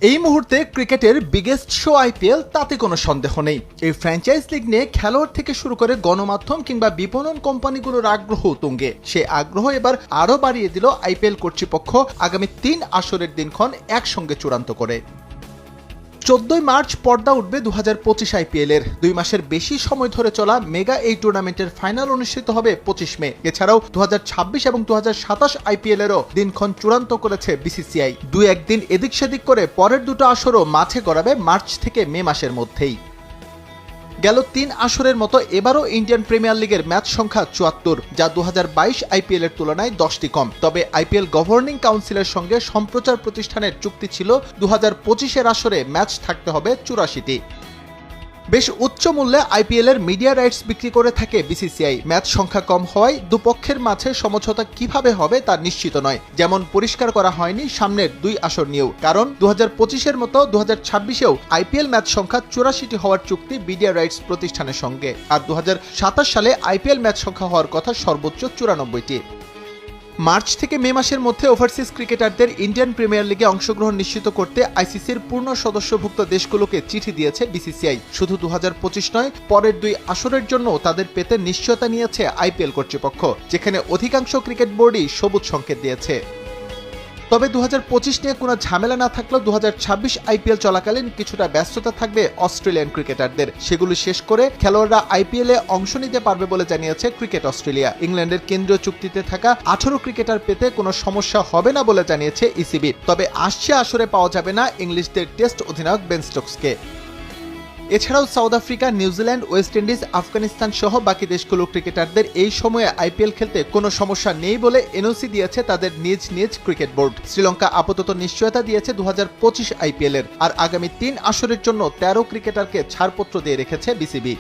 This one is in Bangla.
এই মুহূর্তে ক্রিকেটের বিগেস্ট শো আইপিএল, তাতে কোনো সন্দেহ নেই। এই ফ্র্যাঞ্চাইজ লিগ নিয়ে খেলোয়াড় থেকে শুরু করে গণমাধ্যম কিংবা বিপণন কোম্পানিগুলোর আগ্রহ তুঙ্গে। সে আগ্রহ এবার আরও বাড়িয়ে দিল আইপিএল কর্তৃপক্ষ আগামী ৩ আসরের দিনক্ষণ একসঙ্গে চূড়ান্ত করে। 14 মার্চ পর্দা উঠবে 2025 আইপিএলের। 2 মাসের বেশি সময় ধরে চলা মেগা এই টুর্নামেন্টের ফাইনাল অনুষ্ঠিত হবে 25 মে। এছাড়াও 2026 এবং 2027 আইপিএলেরও দিনক্ষণ চূড়ান্ত করেছে বিসিসিআই। 2-1 দিন এদিক সেদিক করে পরের দুটো আসরও মাঠে গড়াবে মার্চ থেকে মে মাসের মধ্যেই। গেল 3 আসরের মতো এবারও ইন্ডিয়ান প্রিমিয়ার লিগের ম্যাচ সংখ্যা 74, যা 2022 আইপিএল এর তুলনায় 10টি কম। তবে আইপিএল গভর্নিং কাউন্সিলের সঙ্গে সম্প্রচার প্রতিষ্ঠানের চুক্তি ছিল 2025 আসরে ম্যাচ থাকতে হবে 84টি। বেশ উচ্চ মূল্যে আইপিএল এর মিডিয়া রাইটস বিক্রি করে থাকে বিসিসিআই। ম্যাচ সংখ্যা কম হওয়ায় দুপক্ষের মাঝে সমঝোতা কিভাবে হবে তা নিশ্চিত নয়। যেমন পরিষ্কার করা হয়নি সামনের 2 আসর নিয়েও, কারণ 2025-এর মতো 2026-এও আইপিএল ম্যাচ সংখ্যা 84টি হওয়ার চুক্তি মিডিয়া রাইটস প্রতিষ্ঠানের সঙ্গে। আর 2027 সালে আইপিএল ম্যাচ সংখ্যা হওয়ার কথা সর্বোচ্চ 94টি। মার্চ থেকে মে মাসের মধ্যে ওভারসিজ ক্রিকেটারদের ইন্ডিয়ান প্রিমিয়ার লিগে অংশগ্রহণ নিশ্চিত করতে আইসিসির পূর্ণ সদস্যভুক্ত দেশগুলোকে চিঠি দিয়েছে বিসিসিআই। শুধু 2025 নয়, পরের 2 আসরের জন্য তাদের পেতে নিশ্চয়তা নিয়েছে আইপিএল কর্তৃপক্ষ, যেখানে অধিকাংশ ক্রিকেট বোর্ডই সবুজ সংকেত দিয়েছে। তবে 2025 নিয়ে কোনো ঝামেলা না থাকলেও 2026 আইপিএল চলাকালীন কিছুটা ব্যস্ততা থাকবে অস্ট্রেলিয়ান ক্রিকেটারদের। সেগুলো শেষ করে খেলোয়াড়রা আইপিএলে অংশ নিতে পারবে বলে জানিয়েছে ক্রিকেট অস্ট্রেলিয়া। ইংল্যান্ডের কেন্দ্রীয় চুক্তিতে থাকা 18 ক্রিকেটার পেতে কোনো সমস্যা হবে না বলে জানিয়েছে ইসিবি। তবে আসছে আসরে পাওয়া যাবে না ইংলিশদের টেস্ট অধিনায়ক বেন স্টোকসকে। এছাড়াও south Africa, New Zealand, West Indies, Afghanistan সহ বাকি দেশগুলো ক্রিকেটারদের এই সময়ে আইপিএল খেলতে কোনো সমস্যা নেই বলে এনওসি দিয়েছে তাদের নিজ নিজ ক্রিকেট বোর্ড। শ্রীলঙ্কা আপাতত নিশ্চয়তা দিয়েছে 2025 আইপিএলের। আর আগামী 3 আসরের জন্য 13 ক্রিকেটারকে ছাড়পত্র দিয়ে রেখেছে বিসিবি।